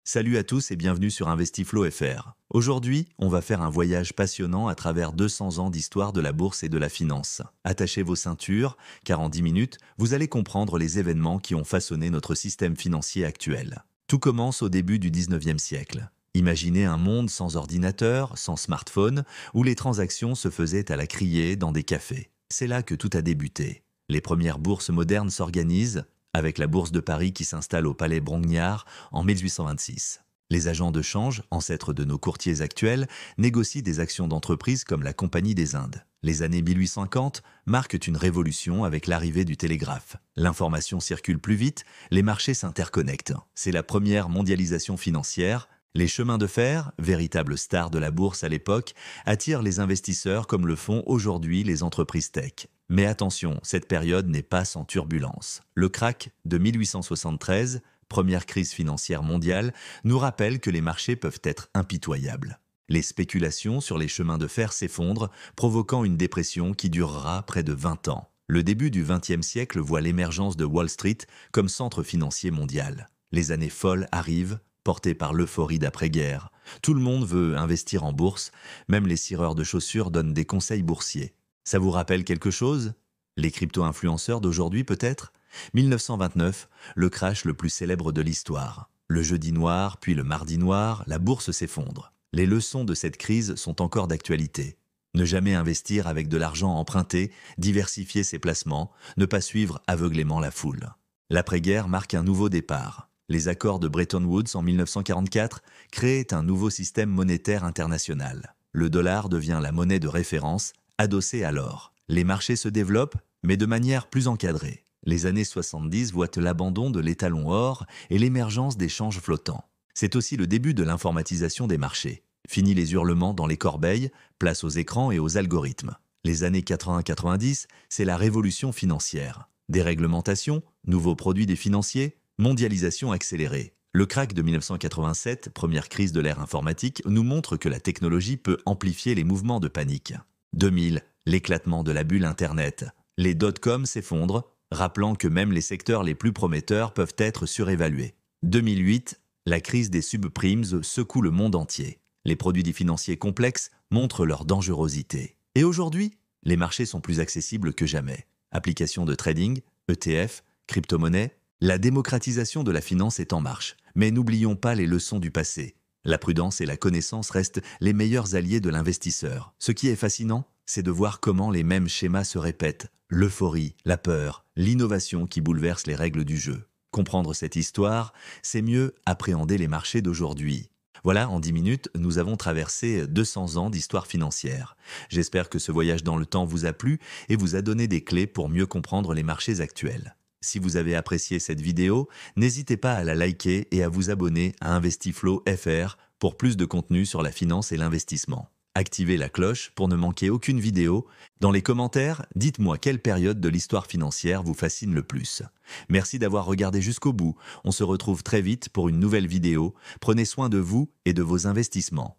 Salut à tous et bienvenue sur Investiflow FR. Aujourd'hui, on va faire un voyage passionnant à travers 200 ans d'histoire de la bourse et de la finance. Attachez vos ceintures, car en 10 minutes, vous allez comprendre les événements qui ont façonné notre système financier actuel. Tout commence au début du 19e siècle. Imaginez un monde sans ordinateur, sans smartphone, où les transactions se faisaient à la criée dans des cafés. C'est là que tout a débuté. Les premières bourses modernes s'organisent, avec la Bourse de Paris qui s'installe au Palais Brongniart en 1826. Les agents de change, ancêtres de nos courtiers actuels, négocient des actions d'entreprise comme la Compagnie des Indes. Les années 1850 marquent une révolution avec l'arrivée du télégraphe. L'information circule plus vite, les marchés s'interconnectent. C'est la première mondialisation financière. Les chemins de fer, véritables stars de la bourse à l'époque, attirent les investisseurs comme le font aujourd'hui les entreprises tech. Mais attention, cette période n'est pas sans turbulence. Le krach de 1873, première crise financière mondiale, nous rappelle que les marchés peuvent être impitoyables. Les spéculations sur les chemins de fer s'effondrent, provoquant une dépression qui durera près de 20 ans. Le début du XXe siècle voit l'émergence de Wall Street comme centre financier mondial. Les années folles arrivent, portées par l'euphorie d'après-guerre. Tout le monde veut investir en bourse, même les cireurs de chaussures donnent des conseils boursiers. Ça vous rappelle quelque chose? Les crypto-influenceurs d'aujourd'hui peut-être? 1929, le crash le plus célèbre de l'histoire. Le jeudi noir, puis le mardi noir, la bourse s'effondre. Les leçons de cette crise sont encore d'actualité. Ne jamais investir avec de l'argent emprunté, diversifier ses placements, ne pas suivre aveuglément la foule. L'après-guerre marque un nouveau départ. Les accords de Bretton Woods en 1944 créent un nouveau système monétaire international. Le dollar devient la monnaie de référence, adossée à l'or. Les marchés se développent, mais de manière plus encadrée. Les années 70 voient l'abandon de l'étalon or et l'émergence des changes flottants. C'est aussi le début de l'informatisation des marchés. Fini les hurlements dans les corbeilles, place aux écrans et aux algorithmes. Les années 80-90, c'est la révolution financière. Déréglementation, nouveaux produits des financiers, mondialisation accélérée. Le krach de 1987, première crise de l'ère informatique, nous montre que la technologie peut amplifier les mouvements de panique. 2000, l'éclatement de la bulle Internet. Les dot-com s'effondrent, rappelant que même les secteurs les plus prometteurs peuvent être surévalués. 2008, la crise des subprimes secoue le monde entier. Les produits financiers complexes montrent leur dangerosité. Et aujourd'hui, les marchés sont plus accessibles que jamais. Applications de trading, ETF, crypto-monnaies, la démocratisation de la finance est en marche. Mais n'oublions pas les leçons du passé. La prudence et la connaissance restent les meilleurs alliés de l'investisseur. Ce qui est fascinant, c'est de voir comment les mêmes schémas se répètent. L'euphorie, la peur, l'innovation qui bouleversent les règles du jeu. Comprendre cette histoire, c'est mieux appréhender les marchés d'aujourd'hui. Voilà, en 10 minutes, nous avons traversé 200 ans d'histoire financière. J'espère que ce voyage dans le temps vous a plu et vous a donné des clés pour mieux comprendre les marchés actuels. Si vous avez apprécié cette vidéo, n'hésitez pas à la liker et à vous abonner à Investiflow FR pour plus de contenu sur la finance et l'investissement. Activez la cloche pour ne manquer aucune vidéo. Dans les commentaires, dites-moi quelle période de l'histoire financière vous fascine le plus. Merci d'avoir regardé jusqu'au bout. On se retrouve très vite pour une nouvelle vidéo. Prenez soin de vous et de vos investissements.